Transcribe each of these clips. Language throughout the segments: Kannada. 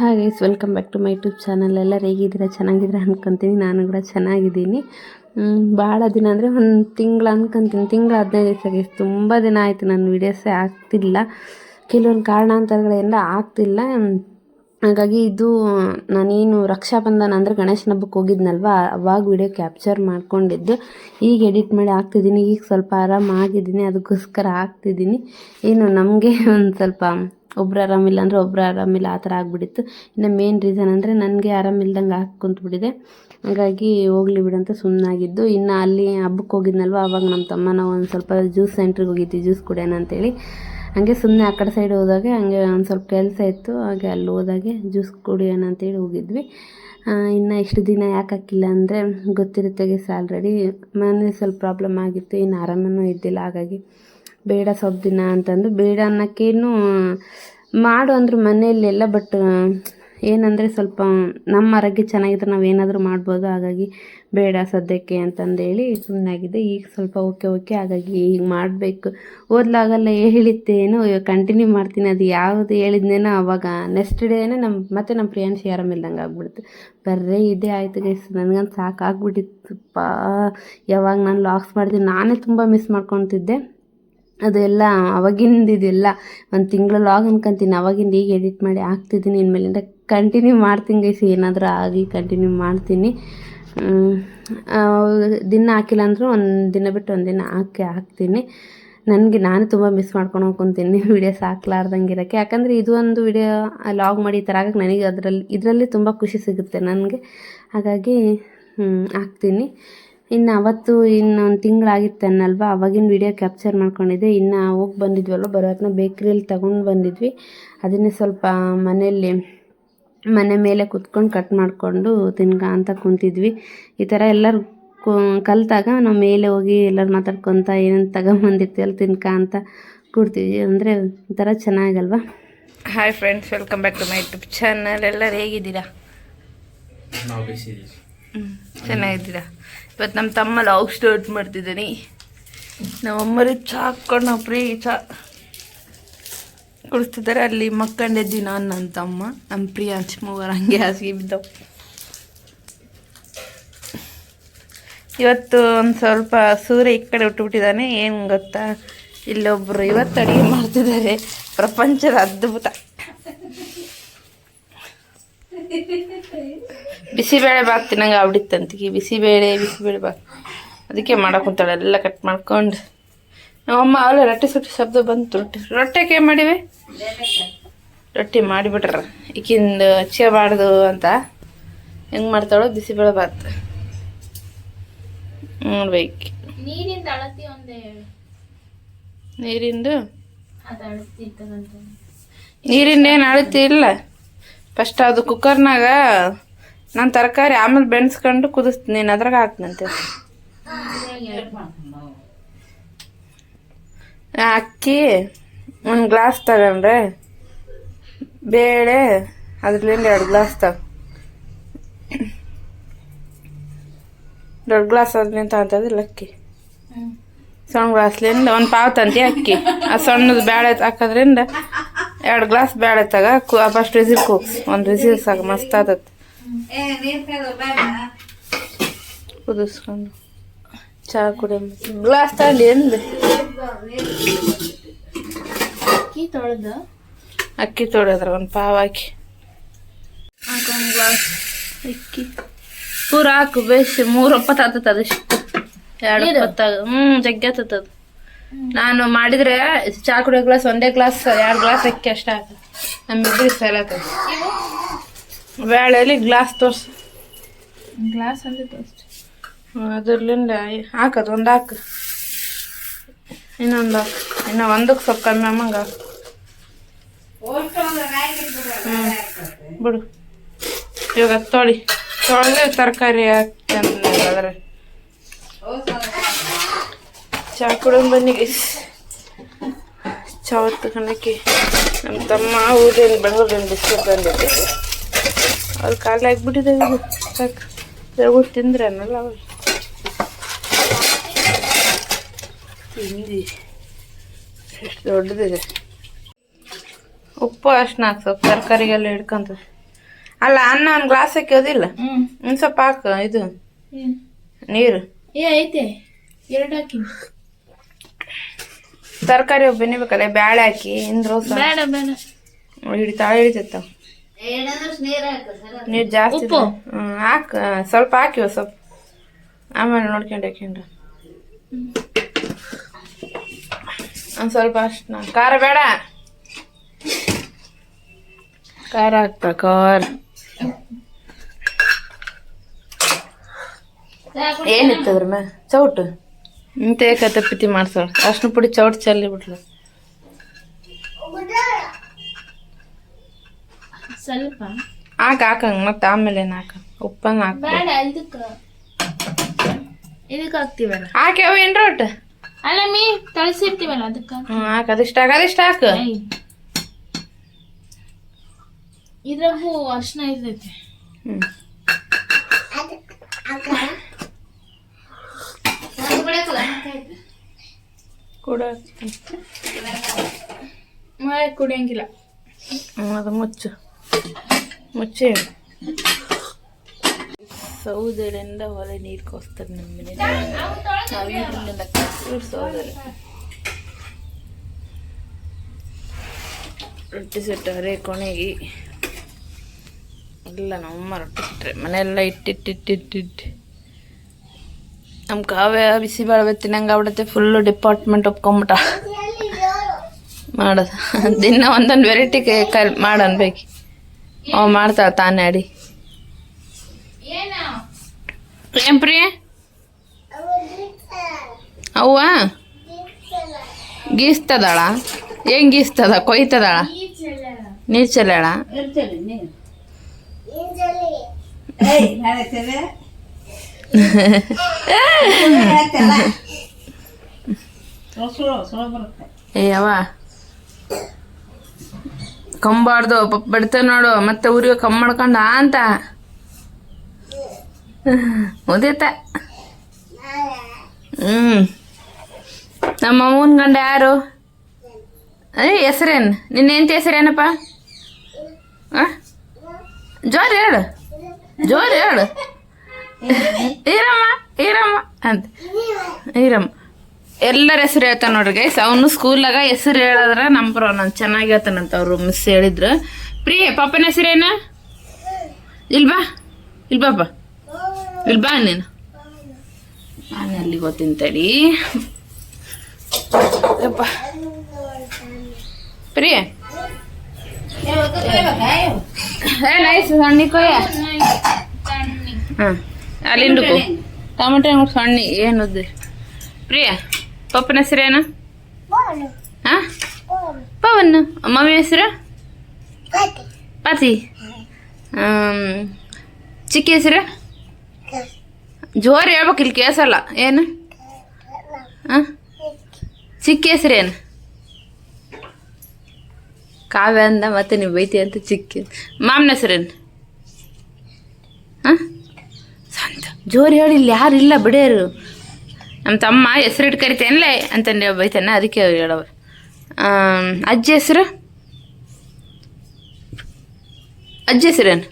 Hi guys, welcome back to my YouTube channel. ಎಲ್ಲರೂ ಹೇಗಿದ್ದೀರಾ? ಚೆನ್ನಾಗಿದ್ದೀರಾ ಅನ್ಕೊತೀನಿ. ನಾನು ಕೂಡ ಚೆನ್ನಾಗಿದ್ದೀನಿ. ಭಾಳ ದಿನ ಅಂದರೆ ಒಂದು ತಿಂಗಳು ಅನ್ಕೊತೀನಿ, ತಿಂಗಳು 15 ದಿವಸ ಗೈಸ್. ತುಂಬ ದಿನ ಆಯಿತು ನಾನು ವೀಡಿಯೋಸೇ ಆಗ್ತಿಲ್ಲ. ಕೆಲವೊಂದು ಕಾರಣಾಂತರಗಳಿಂದ ಆಗ್ತಿಲ್ಲ. ಹಾಗಾಗಿ ಇದು ನಾನೇನು ರಕ್ಷಾಬಂಧನ ಅಂದರೆ ಗಣೇಶನ ಹಬ್ಬಕ್ಕೆ ಹೋಗಿದ್ನಲ್ವ, ಅವಾಗ ವಿಡಿಯೋ ಕ್ಯಾಪ್ಚರ್ ಮಾಡ್ಕೊಂಡಿದ್ದು. ಈಗ ಎಡಿಟ್ ಮಾಡಿ ಹಾಕ್ತಿದ್ದೀನಿ. ಈಗ ಸ್ವಲ್ಪ ಆರಾಮಾಗಿದ್ದೀನಿ, ಅದಕ್ಕೋಸ್ಕರ ಹಾಕ್ತಿದ್ದೀನಿ. ಏನು ನಮಗೆ ಒಂದು ಸ್ವಲ್ಪ ಒಬ್ರು ಆರಾಮಿಲ್ಲ ಅಂದರೆ ಒಬ್ರು ಆರಾಮಿಲ್ಲ ಆ ಥರ ಆಗಿಬಿಟ್ಟಿತ್ತು. ಇನ್ನು ಮೇನ್ ರೀಸನ್ ಅಂದರೆ ನನಗೆ ಆರಾಮಿಲ್ದಂಗೆ ಕುಂತ್ಬಿಟ್ಟಿದೆ. ಹಾಗಾಗಿ ಹೋಗ್ಲಿ ಬಿಡಂತ ಸುಮ್ಮನಾಗಿದ್ದು. ಇನ್ನು ಅಲ್ಲಿ ಹಬ್ಬಕ್ಕೆ ಹೋಗಿದ್ನಲ್ವ, ಆವಾಗ ನಮ್ಮ ತಮ್ಮ ನಾವು ಒಂದು ಸ್ವಲ್ಪ ಜ್ಯೂಸ್ ಸೆಂಟ್ರಿಗೆ ಹೋಗಿದ್ವಿ ಜ್ಯೂಸ್ ಕುಡಿಯೋಣ ಅಂತೇಳಿ. ಹಾಗೆ ಸುಮ್ಮನೆ ಆ ಕಡೆ ಸೈಡ್ ಹೋದಾಗೆ ಹಂಗೆ ಒಂದು ಸ್ವಲ್ಪ ಕೆಲಸ ಇತ್ತು. ಹಾಗೆ ಅಲ್ಲಿ ಹೋದಾಗೆ ಜ್ಯೂಸ್ ಕುಡಿಯೋಣ ಅಂತೇಳಿ ಹೋಗಿದ್ವಿ. ಇನ್ನು ಇಷ್ಟು ದಿನ ಯಾಕೆ ಹಾಕಿಲ್ಲ ಅಂದರೆ ಗೊತ್ತಿರುತ್ತೆ ಗೈಸ್, ಆಲ್ರೆಡಿ ಮನೇಲಿ ಸ್ವಲ್ಪ ಪ್ರಾಬ್ಲಮ್ ಆಗಿತ್ತು, ಇನ್ನು ಆರಾಮನೂ ಇದ್ದಿಲ್ಲ. ಹಾಗಾಗಿ ಬೇಡ ಸ್ವಲ್ಪ ದಿನ ಅಂತಂದು, ಬೇಡ ಅನ್ನೋಕ್ಕೇನು ಮಾಡು ಅಂದರು ಮನೆಯಲ್ಲೆಲ್ಲ. ಬಟ್ ಏನಂದರೆ ಸ್ವಲ್ಪ ನಮ್ಮ ಆರೋಗ್ಯ ಚೆನ್ನಾಗಿದ್ರೆ ನಾವು ಏನಾದರೂ ಮಾಡ್ಬೋದು. ಹಾಗಾಗಿ ಬೇಡ ಸದ್ಯಕ್ಕೆ ಅಂತಂದೇಳಿ ಸುಮ್ಮನಾಗಿದ್ದೆ. ಈಗ ಸ್ವಲ್ಪ ಓಕೆ ಹಾಗಾಗಿ ಈಗ ಮಾಡಬೇಕು. ಓದಲಾಗಲ್ಲ ಹೇಳಿತ್ತೇನು ಕಂಟಿನ್ಯೂ ಮಾಡ್ತೀನಿ. ಅದು ಯಾವುದು ಹೇಳಿದ್ನೇನೋ ಆವಾಗ ನೆಕ್ಸ್ಟ್ ಡೇನೇ ನಮ್ಮ ಪ್ರಿಯಾಂಶಿ ಆರಾಮಿಲ್ದಂಗೆ ಆಗ್ಬಿಡ್ತು. ಬರ್ರೇ ಇದೇ ಆಯಿತು ಗೈಸ್. ನನಗಂತ ಸಾಕಾಗ್ಬಿಟ್ಟಿತ್ತಪ್ಪ. ಯಾವಾಗ ನಾನು ಲಾಗ್ಸ್ ಮಾಡಿದೆ ನಾನೇ ತುಂಬ ಮಿಸ್ ಮಾಡ್ಕೊತಿದ್ದೆ. ಅದೆಲ್ಲ ಅವಾಗಿಂದ ಇದೆಲ್ಲ ಒಂದು ತಿಂಗಳು ಲಾಗ್ ಅನ್ಕೊಂತೀನಿ. ಅವಾಗಿಂದ ಈಗ ಎಡಿಟ್ ಮಾಡಿ ಹಾಕ್ತಿದ್ದೀನಿ. ಇನ್ಮೇಲಿಂದ ಕಂಟಿನ್ಯೂ ಮಾಡ್ತೀನಿ ಗೈಸ್. ಏನಾದರೂ ಆಗಿ ಕಂಟಿನ್ಯೂ ಮಾಡ್ತೀನಿ. ದಿನ ಹಾಕಿಲ್ಲ ಅಂದರೂ ಒಂದು ದಿನ ಬಿಟ್ಟು ಒಂದು ದಿನ ಹಾಕ್ತೀನಿ. ನಾನು ತುಂಬ ಮಿಸ್ ಮಾಡ್ಕೊಂಡು ಹೋಗ್ಕೊತೀನಿ ವೀಡಿಯೋಸ್ ಹಾಕ್ಲಾರ್ದಂಗೆ ಇರೋಕ್ಕೆ. ಯಾಕಂದರೆ ಇದು ಒಂದು ವಿಡಿಯೋ ಲಾಗ್ ಮಾಡಿ ಈ ಥರ ಆಗಕ್ಕೆ ನನಗೆ ಇದರಲ್ಲಿ ತುಂಬ ಖುಷಿ ಸಿಗುತ್ತೆ ನನಗೆ. ಹಾಗಾಗಿ ಹಾಕ್ತೀನಿ. ಇನ್ನು ಅವತ್ತು ಇನ್ನೊಂದು ತಿಂಗಳಾಗಿತ್ತನ್ನಲ್ವ, ಅವಾಗಿನ ವೀಡಿಯೋ ಕ್ಯಾಪ್ಚರ್ ಮಾಡ್ಕೊಂಡಿದ್ದೆ. ಇನ್ನು ಹೋಗಿ ಬಂದಿದ್ವಲ್ವ, ಬರೋದನ್ನ ಬೇಕ್ರಿಯಲ್ಲಿ ತಗೊಂಡು ಬಂದಿದ್ವಿ. ಅದನ್ನೇ ಸ್ವಲ್ಪ ಮನೆ ಮೇಲೆ ಕುತ್ಕೊಂಡು ಕಟ್ ಮಾಡಿಕೊಂಡು ತಿನ್ಕ ಕುಂತಿದ್ವಿ. ಈ ಥರ ಎಲ್ಲರೂ ಕಲಿತಾಗ ನಾವು ಮೇಲೆ ಹೋಗಿ ಎಲ್ಲರೂ ಮಾತಾಡ್ಕೊತ ಏನೇನು ತಗೊಂಬಂದಿರ್ತೀವಿ ಅಲ್ಲಿ ತಿನ್ಕ ಕೂಡ್ತೀವಿ. ಅಂದರೆ ಒಂಥರ ಚೆನ್ನಾಗಲ್ವ. Hi friends, welcome back to my YouTube channel. ಎಲ್ಲರೂ ಹೇಗಿದ್ದೀರಾ? ಚೆನ್ನಾಗಿದ್ದೀರಾ? ಇವತ್ತು ನಮ್ಮ ತಮ್ಮ ಲಾಗ್ ಸ್ಟಾರ್ಟ್ ಮಾಡ್ತಿದ್ದೀನಿ. ನಮ್ಮಮ್ಮರಿಗೆ ಚಹಾ ಹಾಕ್ಕೊಂಡು ನಾವು ಫ್ರೀ ಚಹಾ ಕುಡಿಸ್ತಿದ್ದಾರೆ. ಅಲ್ಲಿ ಮಕ್ಕಂಡಿದ್ವಿ ನಾನು, ನನ್ನ ತಮ್ಮ, ನಮ್ಮ ಪ್ರಿಯಾಂಶ್, ಮೂವರು ಹಂಗೆ ಹಾಸಿಗೆ ಬಿದ್ದವು. ಇವತ್ತು ಒಂದು ಸ್ವಲ್ಪ ಸೂರ್ಯ ಈ ಕಡೆ ಹುಟ್ಟುಬಿಟ್ಟಿದ್ದಾನೆ. ಏನು ಗೊತ್ತಾ, ಇಲ್ಲೊಬ್ಬರು ಇವತ್ತು ಅಡುಗೆ ಮಾಡ್ತಿದ್ದಾರೆ. ಪ್ರಪಂಚದ ಅದ್ಭುತ. ಬಿಸಿಬೇಳೆ ಬಾತ್ ತಿನ್ನಂಗೆ ಆಗ್ಬಿಟ್ಟಿತ್ತಂತಿಗೆ. ಬಿಸಿಬೇಳೆ ಬಾತ್ ಅದಕ್ಕೆ ಮಾಡಕ್ಕಂತಾಳೆ. ಎಲ್ಲ ಕಟ್ ಮಾಡ್ಕೊಂಡು ನಮ್ಮಮ್ಮ ಅವಳೆ ರೊಟ್ಟಿ ಸುಟ್ಟಿ ಶಬ್ದ ಬಂತು. ರೊಟ್ಟಿಗೆ ಏನು ಮಾಡಿವಿ? ರೊಟ್ಟಿ ಮಾಡಿಬಿಟ್ರ. ಈಕಿಂದು ಹಚ್ಚಬಾರ್ದು ಅಂತ ಹೆಂಗೆ ಮಾಡ್ತಾಳೋ ಬಿಸಿಬೇಳೆ ಬಾತ್ ನೋಡ್ಬೇಕು. ನೀರಿಂದೇನು ಅಳತಿ ಇಲ್ಲ. ಫಸ್ಟ್ ಅದು ಕುಕ್ಕರ್ನಾಗ ನಾನು ತರಕಾರಿ ಆಮೇಲೆ ಬೆಳೆಸ್ಕೊಂಡು ಕುದಿಸ್ತೀನಿ. ನೀನು ಅದ್ರಾಗ ಹಾಕ್ತಂತೆ. ಅಕ್ಕಿ ಒಂದು ಗ್ಲಾಸ್ ತಗೊಂಡ್ರೆ, ಬೇಳೆ ಅದ್ರಲ್ಲಿಂದ 2 ಗ್ಲಾಸ್ ದೊಡ್ಡ ಗ್ಲಾಸ್ ಅದ್ರಿಂದ ತಗೊಂತದಿಲ್ಲ ಅಕ್ಕಿ. ಸಣ್ಣ ಗ್ಲಾಸ್ಲಿಂದ 1 ಪಾವ್ ತಂತಿ ಅಕ್ಕಿ. ಆ ಸಣ್ಣದು ಬೇಳೆ ಹಾಕೋದ್ರಿಂದ 2 ಗ್ಲಾಸ್ ಬೇಳೆ ಫಸ್ಟ್ ವಿಸಿಲ್ ಕೂಗ್ಸ್. 1 ವಿಸಿಲ್ ಸಾಕು, ಮಸ್ತ್ ಆದತ್. ಕುದಿಸ್ಕೊಂಡು ಚಹಾ ಕುಡಿ. ಗ್ಲಾಸ್ ತಗೊಂಡು ಎಂದು ಅಕ್ಕಿ ತೊಳೆದ್ರ 1 ಪಾವ್ ಹಾಕಿ 1 ಗ್ಲಾಸ್ ಅಕ್ಕಿ ಪೂರ ಹಾಕು. ಬೇಸಿ 3 ಒಪ್ಪತ್ತು ಆತತ್. ಅದಿಷ್ಟು 2 ಒಪ್ಪತ್ತಾಗ ಜಗ್ಗಿ ಆತತ್. ನಾನು ಮಾಡಿದ್ರೆ ಚಹಾ ಕುಡಿಯೋ ಗ್ಲಾಸ್ 1 ಗ್ಲಾಸ್ 2 ಗ್ಲಾಸ್ ಅಕ್ಕಿ ಅಷ್ಟೇ ಹಾಕ. ನಮ್ಮಿಬ್ಬರಿಗೆ ಸೇಲ್ ಆಗ್ತದೆ. ಬೇಳೆಯಲ್ಲಿ ಗ್ಲಾಸ್ ತೋರ್ಸು. ಗ್ಲಾಸ್ ಅಂದ್ರೆ ತೋರಿಸಿ ಅದ್ರಲ್ಲಿಂದ ಹಾಕದು. 1 ಹಾಕು, ಇನ್ನೊಂದು ಹಾಕು, ಇನ್ನು 1ಕ್ಕೆ ಸ್ವಲ್ಪ ಕಮ್ಮಿ ಅಮ್ಮಂಗ ಬಿಡು. ಇವಾಗ ತೊಳೆದ್ರೆ ತರಕಾರಿ ಹಾಕಿ ಅದ್ರ ಚಹಾ ಕುಡಿಯೋದು ಬನ್ನಿ ಗೈಸ್. ಚಹಾ ತಗೊಂಡಕ್ಕೆ ನಮ್ಮ ತಮ್ಮ ಊರಿಂದ ಬೆಂಗಳೂರಿಂದ ಬಿಸ್ಕೆಟ್ ಬಂದಿದ್ದೆ. ಅದು ಖಾಲಿ ಆಗಿಬಿಟ್ಟಿದೆ. ಇದು ಸಾಕು ತಿಂದ್ರೆ ಅನ್ನಲ್ಲ ಅವಳು ತಿಂದು ಎಷ್ಟು ದೊಡ್ಡದಿದೆ. ಉಪ್ಪು ಅಷ್ಟು ಹಾಕಿ ಸ್ವಲ್ಪ ತರಕಾರಿಗೆಲ್ಲ ಹಿಡ್ಕೊಂತದೆ. ಅಲ್ಲ ಅನ್ನ ಒಂದು ಗ್ಲಾಸ್ ಹಾಕೋದಿಲ್ಲ ಒಂದು ಸ್ವಲ್ಪ ಹಾಕು ಇದು ನೀರು ಐತೆ 2 ಹಾಕಿ ತರಕಾರಿ ಬೆನಿಬೇಕಲ್ಲ ಬ್ಯಾಳೆ ಹಾಕಿ ಇಂದ್ರ ಬೇಡ ಬೇಡ ಹಿಡಿತಾಳೆ ಹಿಡಿತೈತ ನೀರು ಜಾಸ್ತಿ ಹಾಕ ಸ್ವಲ್ಪ ಹಾಕಿವ ಸ್ವಲ್ಪ ಆಮೇಲೆ ನೋಡ್ಕೊಂಡು ಹಾಕೊಂಡು ಒಂದು ಸ್ವಲ್ಪ ಅಷ್ಟು ಖಾರ ಬೇಡ ಖಾರ ಹಾಕ್ತಾ ಖಾರ ಏನಿತ್ತದ್ರ ಮ್ಯಾ ಚೌಟು ಇಂತ ಕತ್ತಪಿತಿ ಮಾಡ್ಸೋಳ ಅರ್ಶಿನ ಪುಡಿ ಚೌಟ್ ಚೆಲ್ಲಿ ಬಿಟ್ಲು ಸ್ವಲ್ಪ ಹಾಕಂಗ ಮತ್ತೆ ಆಮೇಲೆ ಏನು ಹಾಕ ಉಪ್ಪನ್ನ ಹಾಕ ಬೇಡ ಇದಕ್ಕೆ ಹಾಕ್ತಿವಲ್ಲ ಹಾಕ್ಯಾವ ಏನ್ರ ಒಟ್ಟು ಅಲ್ಲ ಮೀ ತಳಿಸಿರ್ತೀವಲ್ಲ ಅದಕ್ಕೆ ಹಾಕ ಅದಿಷ್ಟು ಹಾಕು ಇದ್ರಾಗೂ ಅರ್ಶಿನ ಇರ್ತೈತೆ ಕೂಡ ಮಳೆ ಕುಡಿಯಂಗಿಲ್ಲ ಅದು ಮುಚ್ಚಿ ಸೌದೆಯಿಂದ ಹೊಳೆ ನೀರು ಕೋಸ್ತಾರೆ ನಮ್ಮ ಮನೆ ನಾವು ಈರುಳ್ಳಿಂದ ಸೌದೆ ರೊಟ್ಟಿ ಸುಟ್ಟು ಹರೇ ಕೊನೆಗೆ ಎಲ್ಲ ನಮ್ಮಮ್ಮ ರೊಟ್ಟಿ ಸುಟ್ಟರೆ ಮನೆಯೆಲ್ಲ ಇಟ್ಟಿಟ್ಟಿಟ್ಟಿಟ್ಟಿಟ್ಟು ನಮ್ಮ ಕಾವ್ಯ ಬಿಸಿಬೇಳೆ ತಿನ್ನಂಗೆ ಆಗ್ಬಿಡುತ್ತೆ ಫುಲ್ಲು ಡಿಪಾರ್ಟ್ಮೆಂಟ್ ಒಪ್ಕೊಂಬಿಟ್ಟ ಮಾಡೋದು ದಿನ ಒಂದೊಂದು ವೆರೈಟಿ ಮಾಡನ್ಬೇಕು ಅವ ಮಾಡ್ತಾಳೆ ತಾನೇ ಅಡಿ ಏನ್ ಪ್ರಿಯ ಅವ್ವ ಗೀಸ್ತದಾಳ ಹೆಂಗ್ ಗೀಸ್ತದ ಕೊಯ್ತದಾಳ ನೀರು ಚೆಲ್ಲಾಳ ಏಯವ್ವ ಕಂಬಾರ್ದು ಬಿಡ್ತೇವೆ ನೋಡು ಮತ್ತೆ ಊರಿಗೆ ಕಮ್ಮಿ ಮಾಡ್ಕೊಂಡ ಅಂತ ಮುದೀತ ನಮ್ಮ ಅಮ್ಮನ ಗಂಡ ಯಾರು ಹೆಸರೇನು ನಿನ್ನೆಂತ ಹೆಸರೇನಪ್ಪ ಜೋರು ಹೇಳು ಈರಮ್ಮ ಅಂತ ಈರಮ್ಮ ಎಲ್ಲರ ಹೆಸರು ಹೇಳ್ತಾನೆ ನೋಡ್ರಿ ಗೈಸ್ ಅವನು ಸ್ಕೂಲಾಗ ಹೆಸರು ಹೇಳಿದ್ರೆ ನಂಬರ್ ನಾನು ಚೆನ್ನಾಗಿ ಹೇಳ್ತಾನಂತ ಅವರು ಮಿಸ್ ಹೇಳಿದ್ರು ಪ್ರಿಯ ಪಾಪನ ಹೆಸರೇನ ಇಲ್ಬಾ ನೀನು ನಾನು ಅಲ್ಲಿ ಗೊತ್ತಿನ ತಡಿ ಯಪ್ಪ ಪ್ರಿಯ ನೈಸ್ ಸಣ್ಣ ಕೊಯ್ಯ ಹಾಂ ಅಲ್ಲಿಂದಕ್ಕೂ ಟೊಮೆಟೊ ಸಣ್ಣ ಏನದು ಪ್ರಿಯ ಪಪ್ಪನ ಹೆಸರೇನ ಹಾಂ ಪವನ್ ಮಮ್ಮಿ ಹೆಸರು ಪತಿ ಚಿಕ್ಕಿ ಹೆಸರು ಜೋರು ಹೇಳ್ಬೇಕು ಇಲ್ಲಿ ಕೇಸಲ್ಲ ಏನು ಹಾಂ ಚಿಕ್ಕಿ ಹೆಸರೇನು ಕಾವ್ಯ ಅಂದ ಮತ್ತೆ ನೀವು ಬೈತಿ ಅಂತ ಚಿಕ್ಕಿ ಮಾಮನ ಹೆಸರೇನು ಹಾಂ ಸಂತ ಜೋರು ಹೇಳಿ ಇಲ್ಲಿ ಯಾರು ಇಲ್ಲ ಬಿಡೇರು ನಮ್ಮ ತಮ್ಮ ಹೆಸರಿಟ್ಟು ಕರಿತೇನಲೇ ಅಂತಂದು ಬೈತಾನೆ ಅದಕ್ಕೆ ಹೇಳವ ಅಜ್ಜಿ ಹೆಸರು ಹೆಸರೇನು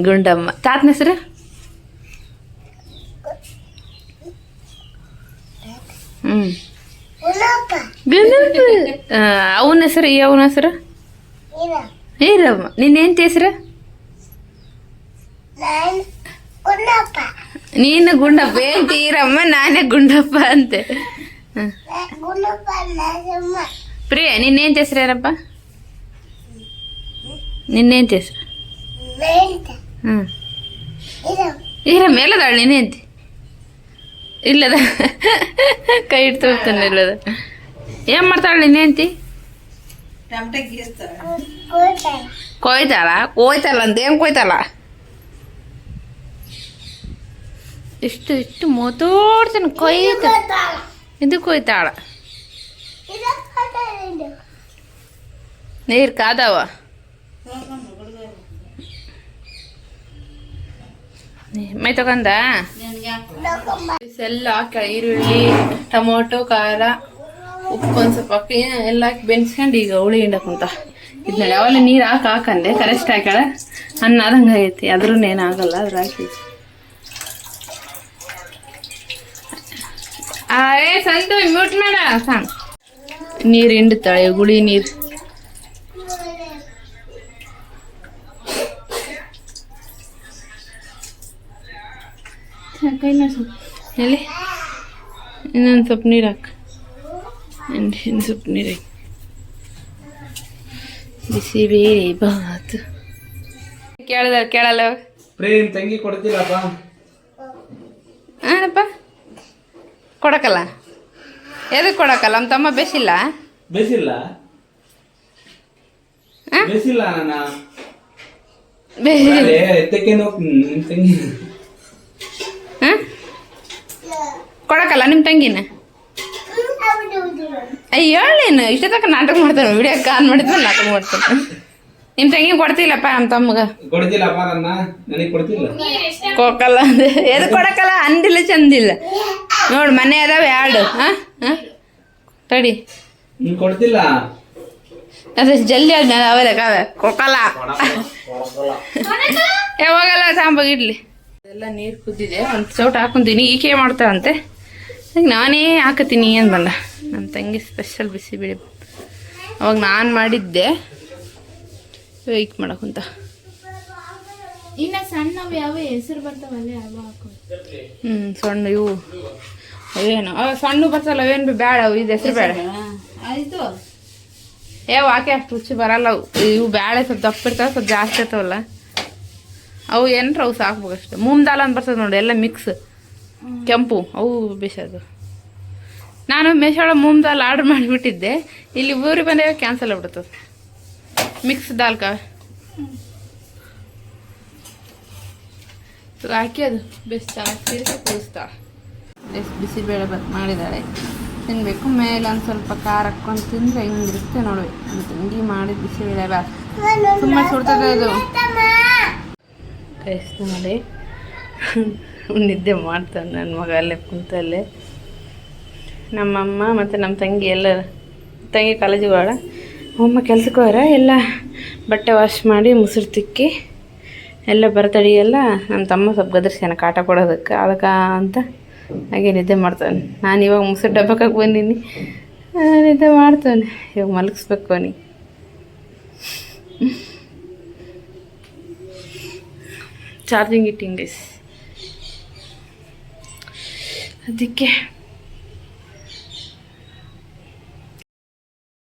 ಗುಂಡಮ್ಮ ತಾತನ ಹೆಸರು ಅವನ ಹೆಸರು ಅವನ ಹೆಸರು ಈರಮ್ಮ ನಿನ್ನೆಂತ ಹೆಸರು ನೀನು ಗುಂಡಪ್ಪ ಏನ್ ತೀರಮ್ಮ ನಾನೇ ಗುಂಡಪ್ಪ ಅಂತೆ ಪ್ರಿಯ ನಿನ್ನೇಂತ ಹೆಸರು ಏನಪ್ಪ ನಿನ್ನೇಂತ ಹೆಸರು ಈರಮ್ಮ ಎಲ್ಲದಾಳ ನಿನ್ನೇಂತಿ ಇಲ್ಲದ ಕೈ ಇಡ್ತು ಹೋಗ್ತಾನೆ ಇಲ್ಲದ ಏನ್ ಮಾಡ್ತಾಳ ನಿನ್ನೇಂತಿ ಕೊಯ್ತಾಳ ಅಂತ ಏನ್ ಕೊಯ್ತಾಳ ಇಷ್ಟು ಮೋತೋಡ್ತಾನೆ ಇದು ಕೊಯ್ತಾಳ ನೀರು ಕಾದವ ಮೈ ತಗೊಂಡ ಎಲ್ಲ ಹಾಕಿ ಈರುಳ್ಳಿ ಟೊಮೊಟೊ ಖಾರ ಉಪ್ಪು ಒಂದು ಸ್ವಲ್ಪ ಹಾಕಿ ಎಲ್ಲ ಹಾಕಿ ಬೆನ್ಸ್ಕೊಂಡು ಈಗ ಹುಳಿ ಹಿಂಡಕ್ಕಂತ ಇದು ನೋಡಿ ಅವೆಲ್ಲ ನೀರು ಹಾಕಂದೆ ಕರೆಸ್ಟ್ ಹಾಕಳ ಅನ್ನ ಆದಂಗೆ ಆಗೈತಿ ಅದ್ರೂ ಏನಾಗಲ್ಲ ಅದ್ರ ಹಾಕಿ ಸಂತು ಮ್ಯೂಟ್ ಮಾಡ ಸಾಂಗ್ ನೀರು ಹಿಂಡುತ್ತಾಳೆ ಗುಳಿ ನೀರು ಎಲ್ಲಿ ಇನ್ನೊಂದು ಸ್ವಲ್ಪ ನೀರು ಹಾಕು ಇನ್ನು ಸ್ವಲ್ಪ ನೀರು ಹಾಕಿ ಬಿಸಿ ಬೇರೆ ಬಾತು ಕೇಳಲ್ಲ ಪ್ರೇಮ್ ತಂಗಿ ಕೊಡ್ತಿಲ್ಲಪ್ಪ ಏನಪ್ಪ ಕೊಡಕಲ್ಲ ಎದಕ್ಕೆ ಕೊಡಕಲ್ಲ ನಮ್ಮ ತಮ್ಮ ಬೇಸಿಲ್ಲ ಬೇಸಿಲ್ಲ ಬೇಸಿಲ್ಲ ನನ್ನ ಎತ್ತಕ್ಕೆ ನಿಮ್ ತಂಗಿ ಕೊಡಕಲ್ಲ ನಿಮ್ಮ ತಂಗಿನ ಅಯ್ಯೋ ಹೇಳೇನು ಇಷ್ಟ ತನಕ ನಾಟಕ ಮಾಡ್ತಾನೆ ವಿಡಿಯೋ ಆನ್ ಮಾಡಿದ್ಮೇಲೆ ನಾಟಕ ಮಾಡ್ತಾನೆ ನಿಮ್ಮ ತಂಗಿ ಕೊಡ್ತಿಲ್ಲಪ್ಪ ನಮ್ಮ ತಮ್ಮಗ ಕೊಡ್ತಿಲ್ಲಪ್ಪ ನನಗೆ ಕೊಡ್ತಿಲ್ಲ ಕೊಕ್ಕಲ್ಲ ಅಂದ್ರೆ ಎದು ಕೊಡಕಲ್ಲ ಅಂದಿಲ್ಲ ಚಂದಿಲ್ಲ ನೋಡು ಮನೆ ಅದಾವ ಎರಡು ತಡಿ ಕೊಡ್ತಿಲ್ಲ ಅದೇ ಜಲ್ದಿ ಅದ ಅವರೇ ಕಾವೆ ಕೊಕ್ಕಲ್ಲ ಯಾವಾಗಲ್ಲ ಸಾಂಬಾಗಿಡ್ಲಿ ಎಲ್ಲ ನೀರು ಕುದ್ದಿದೆ ಒಂದು ಚೌಟ ಹಾಕೊಂತೀನಿ ಈಕೆ ಮಾಡ್ತಾಳಂತೆ ನಾನೇ ಹಾಕತೀನಿ ಏನು ಬಂದ ನಮ್ಮ ತಂಗಿ ಸ್ಪೆಷಲ್ ಬಿಸಿಬೇಳೆ ಅವಾಗ ನಾನು ಮಾಡಿದ್ದೆ ಈಕ್ ಮಾಡಕ್ಕಂತ ಇನ್ನ ಸಣ್ಣವು ಯಾವ ಹೆಸರು ಬರ್ತಾವಲ್ಲ ಯಾವ ಹಾಕೋ ಸಣ್ಣ ಇವು ಅವೇನು ಸಣ್ಣ ಬರ್ತಲ್ಲ ಅವೇನು ಬೇಡ ಅವು ಇದು ಹೆಸರು ಬೇಡ ಆಯ್ತು ಹಾಕಿ ಅಷ್ಟು ರುಚಿ ಬರಲ್ಲ ಅವು ಇವು ಬೇಳೆ ಸ್ವಲ್ಪ ದಪ್ಪ ಇರ್ತಾವೆ ಸ್ವಲ್ಪ ಜಾಸ್ತಿ ಇರ್ತಾವಲ್ಲ ಅವು ಏನರ ಅವು ಸಾಕ್ಬೇಕಷ್ಟು ಮೂಮ್ ದಾಲ್ ಅಂತ ಬರ್ತದೆ ನೋಡಿ ಎಲ್ಲ ಮಿಕ್ಸ್ ಕೆಂಪು ಅವು ಬೇಸದು ನಾನು ಮೇಶೋಳ ಮೂಮ್ ದಾಲ್ ಆರ್ಡ್ರ್ ಮಾಡಿಬಿಟ್ಟಿದ್ದೆ ಇಲ್ಲಿ ಊರಿಗೆ ಬಂದಾಗ ಕ್ಯಾನ್ಸಲ್ ಆಗ್ಬಿಡ್ತದೆ ಮಿಕ್ಸ್ ದಾಲ್ ಕಾವೆ ಹಾಕಿ ಅದು ಬೆಸ್ಟ್ ತಿರ್ಸಿ ಕೂರಿಸ್ತಾಳೆ ಎಷ್ಟು ಬಿಸಿಬೇಳೆ ಬಾತ್ ಮಾಡಿದ್ದಾಳೆ ತಿನ್ನಬೇಕು ಮೇಲೆ ಒಂದು ಸ್ವಲ್ಪ ಖಾರ ಹಾಕ್ಕೊಂಡು ತಿಂದರೆ ಹಿಂಗಿರುತ್ತೆ ನೋಡಿ ನನ್ನ ತಂಗಿ ಮಾಡಿದ ಬಿಸಿಬೇಳೆ ಬಾತ್ ತುಂಬ ಸುಡ್ತದೆ ಅದು ಕೈಸ್ತು ನೋಡಿ ನಿದ್ದೆ ಮಾಡ್ತಾನೆ ನನ್ನ ಮಗ ಅಲ್ಲೇ ಕುಂತಲ್ಲೇ ನಮ್ಮಮ್ಮ ಮತ್ತು ನಮ್ಮ ತಂಗಿ ಎಲ್ಲ ತಂಗಿ ಕಾಲೇಜಿಗೆ ಹೋಗೋಣ ಅಮ್ಮ ಕೆಲ್ಸಕ್ಕೆ ಹೋಗ್ಯಾರ ಎಲ್ಲ ಬಟ್ಟೆ ವಾಶ್ ಮಾಡಿ ಮುಸುರು ತಿಕ್ಕಿ ಎಲ್ಲ ಬರ್ತಡಿಗೆಲ್ಲ ನಮ್ಮ ತಮ್ಮ ಸ್ವಲ್ಪ ಗದರ್ಸ್ಯಾನ ಕಾಟ ಕೊಡೋದಕ್ಕೆ ಅದಕ್ಕೆ ಅಂತ ಹಾಗೆ ನಿದ್ದೆ ಮಾಡ್ತಾನೆ ನಾನು ಇವಾಗ ಮುಸುರು ಡಬ್ಬಕ್ಕೆ ಬಂದೀನಿ ನಿದ್ದೆ ಮಾಡ್ತಾನೆ ಇವಾಗ ಮಲಗಿಸ್ಬೇಕು ಅವನಿಗೆ ಚಾರ್ಜಿಂಗ್ ಇಟ್ಟಿಂಗ್ ಗೈಸ್ ಅದಕ್ಕೆ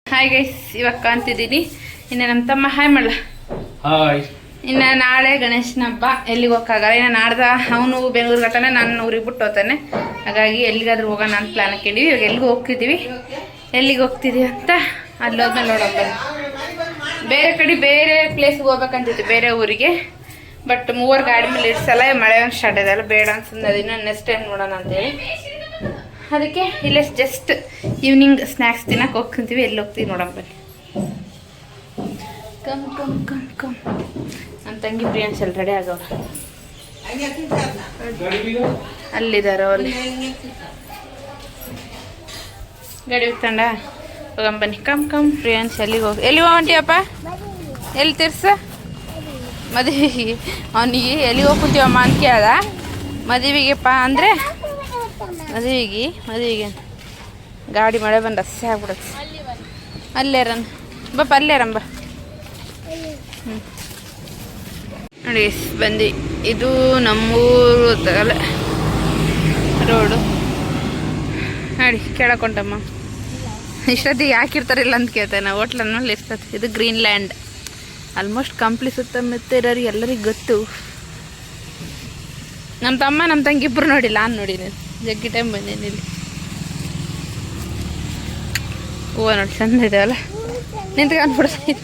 ಹಾಯ್ ಗೈಸ್ ಇವಾಗ ಕಾಣ್ತಿದ್ದೀನಿ ಇನ್ನು ನಮ್ಮ ತಮ್ಮ ಹಾಯ್ ಮಾಡಲ ಹಾಯ್ ಇನ್ನು ನಾಳೆ ಗಣೇಶನ ಹಬ್ಬ ಎಲ್ಲಿಗೆ ಹೋಗೋಕ್ಕಾಗಲ್ಲ ಇನ್ನು ನಾಡ್ದ ಅವನು ಬೆಂಗಳೂರಿಗೆ ಬರ್ತಾನೆ ನಾನು ಊರಿಗೆ ಬಿಟ್ಟು ಹೋಗ್ತಾನೆ ಹಾಗಾಗಿ ಎಲ್ಲಿಗಾದ್ರೂ ಹೋಗೋಣ ಅಂತ ಪ್ಲ್ಯಾನ್ ಹಾಕಿದ್ದೀವಿ ಇವಾಗ ಎಲ್ಲಿಗೆ ಹೋಗ್ತಿದ್ದೀವಿ ಎಲ್ಲಿಗೆ ಹೋಗ್ತಿದ್ದೀವಿ ಅಂತ ಅಲ್ಲಿ ಹೋದ್ಮೇಲೆ ನೋಡೋಣ ಬೇರೆ ಕಡೆ ಬೇರೆ ಪ್ಲೇಸ್ಗೆ ಹೋಗ್ಬೇಕಂತಿತ್ತು ಬೇರೆ ಊರಿಗೆ ಬಟ್ ಮೂವರು ಗಾಡಿ ಮೇಲೆ ಇಡ್ಸಲ್ಲ ಮಳೆ ಒಂದು ಸ್ಟಾರ್ಟ್ ಇದೆಲ್ಲ ಬೇಡ ಅನ್ಸಂದು ಅದನ್ನು ನೆಕ್ಸ್ಟ್ ಟೈಮ್ ನೋಡೋಣ ಅಂತೇಳಿ ಅದಕ್ಕೆ ಇಲ್ಲೇ ಜಸ್ಟ್ ಈವ್ನಿಂಗ್ ಸ್ನ್ಯಾಕ್ಸ್ ತಿನ್ನಕ್ಕೆ ಹೋಗ್ಕೊಂತೀವಿ ಎಲ್ಲಿ ಹೋಗ್ತೀವಿ ನೋಡೋಣ ಬನ್ನಿ ಕಮ್ ಕಮ್ ಕಮ್ ಕಮ್ ನನ್ನ ತಂಗಿ ಪ್ರಿಯಾಂಶ್ ಅಲ್ಲಿ ರೆಡಿ ಆಗವ ಅಲ್ಲಿದ್ದಾರೆ ಅಲ್ಲಿ ಗಾಡಿ ಹೋಗ್ತಂಡ ಹೋಗಂಬನ್ನಿ ಕಮ್ ಕಮ್ ಪ್ರಿಯಾಂಶ್ ಎಲ್ಲಿಗೆ ಹೋಗಿ ಎಲ್ಲಿ ಹೊಂಟಿಯಪ್ಪ ಎಲ್ಲಿ ತಿರ್ಸ ಮದುವೆಗೆ ಅವನಿಗೆ ಎಲ್ಲಿಗೆ ಹೋಗಿ ಕುಂತೀವಮ್ಮ ಅಂತ ಕೇಳ್ದ ಮದುವೆಗೆಪ್ಪ ಅಂದರೆ ಮದುವೆಗೆ ಗಾಡಿ ಮಳೆ ಬಂದು ಹಸಿ ಆಗ್ಬಿಡುತ್ತೆ ಅಲ್ಲೇರನ್ ಬಪ್ಪ ಅಲ್ಲೇರಂಬ ನೋಡಿ ಬಂದು ಇದು ನಮ್ಮೂರು ತಗಲ್ಲ ರೋಡು ನೋಡಿ ಕೇಳಕೊಂಡಮ್ಮ ಇಷ್ಟೊತ್ತಿಗೆ ಯಾಕಿರ್ತಾರಿಲ್ಲ ಅಂತ ಕೇಳ್ತೇನೆ ಹೋಟ್ಲನ್ನಲ್ಲಿ ಇರ್ತದೆ ಇದು ಗ್ರೀನ್ಲ್ಯಾಂಡ್ ಆಲ್ಮೋಸ್ಟ್ ಕಂಪ್ಲಿ ಸುತ್ತಮುತ್ತ ಇರೋರಿಗೆ ಎಲ್ಲರಿಗೂ ಗೊತ್ತು ನಮ್ಮ ತಮ್ಮ ನಮ್ಮ ತಂಗಿ ಇಬ್ಬರು ನೋಡಿಲ್ಲ ನಾನು ನೋಡಿನಿ ಜಗ್ಗಿ ಟೈಮ್ ಬಂದೇನಿ ಇಲ್ಲಿ ಹೂವು ನೋಡಿ ಚಂದ ಇದಾವಲ್ಲ ನಿಂತ್ಕೊಂಡು ಬಿಡ್ತೀನಿ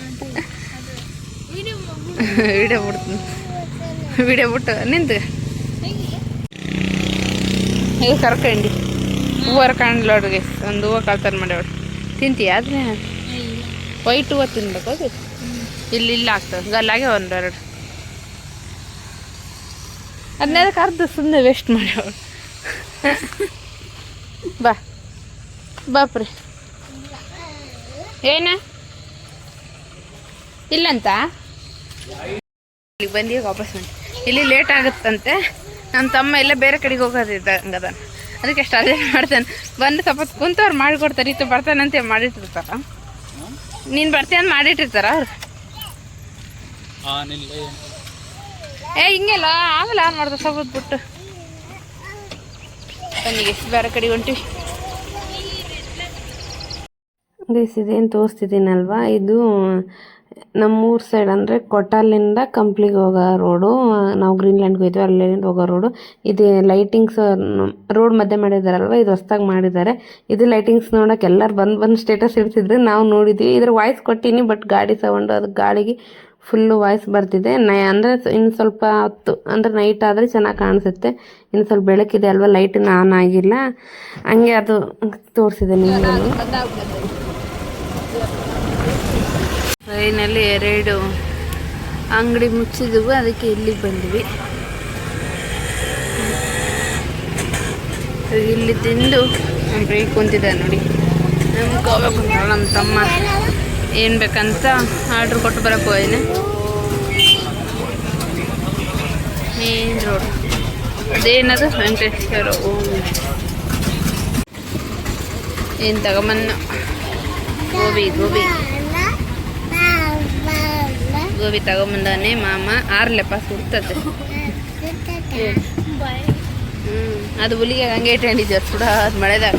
ವಿಡಿಯೋ ಬಿಟ್ಟು ನಿಂತು ಈಗ ಕರ್ಕಂಡು ಹೂವು ಹರ್ಕೊಂಡ್ಲ ಅವ್ರಿಗೆ ಒಂದು ಹೂವು ಕಳ್ತಾರ ಮಾಡ್ಯಾವ ತಿಂತೀಯ ಆದರೆ ವೈಟ್ ಹೂವು ತಿನ್ಬೇಕು ಅದು ಇಲ್ಲಿ ಆಗ್ತದೆ ಗಲ್ಲಾಗೆ ಒಂದೆರಡು ಅದನ್ನೆಲ್ಲ ಕರ್ದು ಸುಮ್ಮನೆ ವೇಸ್ಟ್ ಮಾಡ್ಯಾವ ಬಾಪ್ರಿ ಏನ ಇಲ್ಲಂತ ಇಲ್ಲಿ ಬಂದು ವಾಪಸ್ ಬಂದು ಇಲ್ಲಿ ಲೇಟ್ ಆಗುತ್ತಂತೆ. ನಮ್ಮ ತಮ್ಮ ಎಲ್ಲ ಬೇರೆ ಕಡೆಗೆ ಹೋಗೋದಿದ್ದಂಗದ, ಅದಕ್ಕೆ ಅಷ್ಟು ಅದೇ ಮಾಡ್ತಾನೆ. ಬಂದು ಸ್ವಲ್ಪ ಕುಂತವ್ರು ಮಾಡಿಕೊಡ್ತಾರೆ, ಇತ್ತು ಬರ್ತಾನಂತೆ ಮಾಡಿಟ್ಟಿರ್ತಾರ. ನೀನು ಬರ್ತೀಯಂತ ಮಾಡಿಟ್ಟಿರ್ತಾರ ಅವ್ರು. ಹಿಂಗೆಲ್ಲ ಆಮೇಲೆ ಆನ್ ಮಾಡ್ದೆ ಸ್ವಲ್ಪ ಬಿಟ್ಟು ಬನ್ನಿಗೆ ಬೇರೆ ಕಡೆಗೆ ಹೊಂಟಿವಿ. ಇದೇನು ತೋರಿಸ್ತಿದ್ದೀನಲ್ವಾ, ಇದು ನಮ್ಮೂರ ಸೈಡ್ ಅಂದರೆ ಕೊಟ್ಟಾಲಿಂದ ಕಂಪ್ಲಿಗೆ ಹೋಗೋ ರೋಡು. ನಾವು ಗ್ರೀನ್ಲ್ಯಾಂಡ್ಗೆ ಹೋಯ್ತೀವಿ, ಅಲ್ಲಿಂದ ಹೋಗೋ ರೋಡು. ಇದು ಲೈಟಿಂಗ್ಸ್ ರೋಡ್ ಮಧ್ಯೆ ಮಾಡಿದಾರಲ್ವ, ಇದು ಹೊಸ್ದಾಗಿ ಮಾಡಿದ್ದಾರೆ. ಇದು ಲೈಟಿಂಗ್ಸ್ ನೋಡೋಕೆ ಎಲ್ಲರೂ ಬಂದು ಸ್ಟೇಟಸ್ ಇಡ್ತಿದ್ರು, ನಾವು ನೋಡಿದ್ವಿ. ಇದ್ರ ವಾಯ್ಸ್ ಕೊಟ್ಟಿನಿ, ಬಟ್ ಗಾಡಿ ಸೌಂಡು ಅದು ಗಾಳಿಗೆ ಫುಲ್ಲು ವಾಯ್ಸ್ ಬರ್ತಿದೆ. ಅಂದರೆ ಇನ್ನು ಸ್ವಲ್ಪ ಹೊತ್ತು ಅಂದರೆ ನೈಟ್ ಆದರೆ ಚೆನ್ನಾಗಿ ಕಾಣಿಸುತ್ತೆ. ಇನ್ನು ಸ್ವಲ್ಪ ಬೆಳಕಿದೆ ಅಲ್ವಾ, ಲೈಟನ್ನು ಆನ್ ಆಗಿಲ್ಲ, ಹಂಗೆ ಅದು ತೋರಿಸಿದೆ ನಿಮಗೆ. ಟ್ರೈನಲ್ಲಿ 2 ಅಂಗಡಿ ಮುಚ್ಚಿದ್ವು, ಅದಕ್ಕೆ ಇಲ್ಲಿಗೆ ಬಂದ್ವಿ. ಇಲ್ಲಿ ತಿಂದು ಬ್ರೇಕ್ ಕುಂತಿದ್ದೆ ನೋಡಿ. ನಮ್ಗೆ ಹೋಗ್ಬೇಕು ಅಂತ ನಮ್ಮ ತಮ್ಮ ಏನು ಬೇಕಂತ ಆರ್ಡ್ರ್ ಕೊಟ್ಟು ಬರೋಕ್ಕೆ ಹೋಯ್ನೆ. ಮೇನ್ ರೋಡ್ ಅದೇನದು ವೆಂಕಟೇಶ್ವರ ಏನು ತಗೊಂಬನ್ನ ಗೋಬಿ ತಗೊಂಬಂದಾನೆ ಮಾಮ. 6 ಲೆಪ್ಪ ಸುಡ್ತದೆ. ಅದು ಹುಲಿಗೆ ಹಂಗೆ ಇಟ್ಕೊಂಡಿದ್ದೆ ಸುಡ ಅದು ಮಳೆದಾಗ.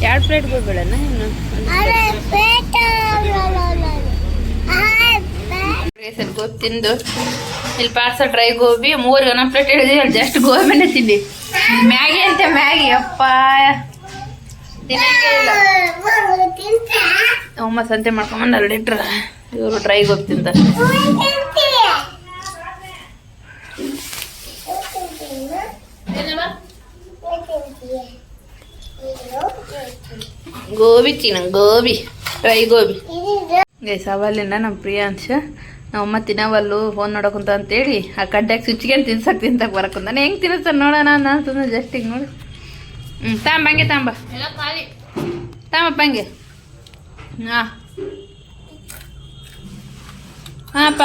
2 ಪ್ಲೇಟ್ ಗೋಬಿಳಣ್ಣ ಇನ್ನು ಗೋಬಿ ತಿಂದು ಇಲ್ಲಿ ಪಾರ್ಸಲ್ ಡ್ರೈ ಗೋಬಿ 3 ಒಂದೊಂದು ಪ್ಲೇಟ್ ಹೇಳಿದ್ವಿ. ಅಲ್ಲಿ ಜಸ್ಟ್ ಗೋಬಿನೇ ತಿಂಡಿ. ಮ್ಯಾಗಿ ಅಂತೆ ಮ್ಯಾಗಿ ಅಪ್ಪ ತಿನ್ನಂಗೆ ಇಲ್ಲ. ಅಮ್ಮ ಸಂತೆ ಮಾಡ್ಕೊಂಬಂದು 2 ಲೀಟ್ರ್ ಇವರು ಡ್ರೈ ಗೋಬಿ ತಿಂತ. ಗೋಬಿ ಗೋಬಿ ಡ್ರೈ ಗೋಬಿ ಸವಾಲಿಂದ ನಮ್ಮ ಪ್ರಿಯಾಂಶ ನಮ್ಮಮ್ಮ ತಿನ್ನವಲ್ಲು ಫೋನ್ ನೋಡೋಕುಂತ ಅಂತೇಳಿ ಆ ಕಡ್ಡ್ಯಾಗ ಸ್ವಿಚ್ಗೆ ತಿನ್ಸಕ್ಕೆ ಬರಕುಂತಾನೆ. ಹೆಂಗೆ ತಿನ್ನಿಸ್ತಾನೆ ನೋಡೋಣ ನಾನು ಸುಮ್ಮನೆ ಜಸ್ಟ್ ಹಿಂಗೆ ನೋಡಿ. ತಾಂಬಂಗೆ ತಾಂಬಪ್ಪ ಹಂಗೆ. ಹಾಂ ಹಾಂಪ್ಪ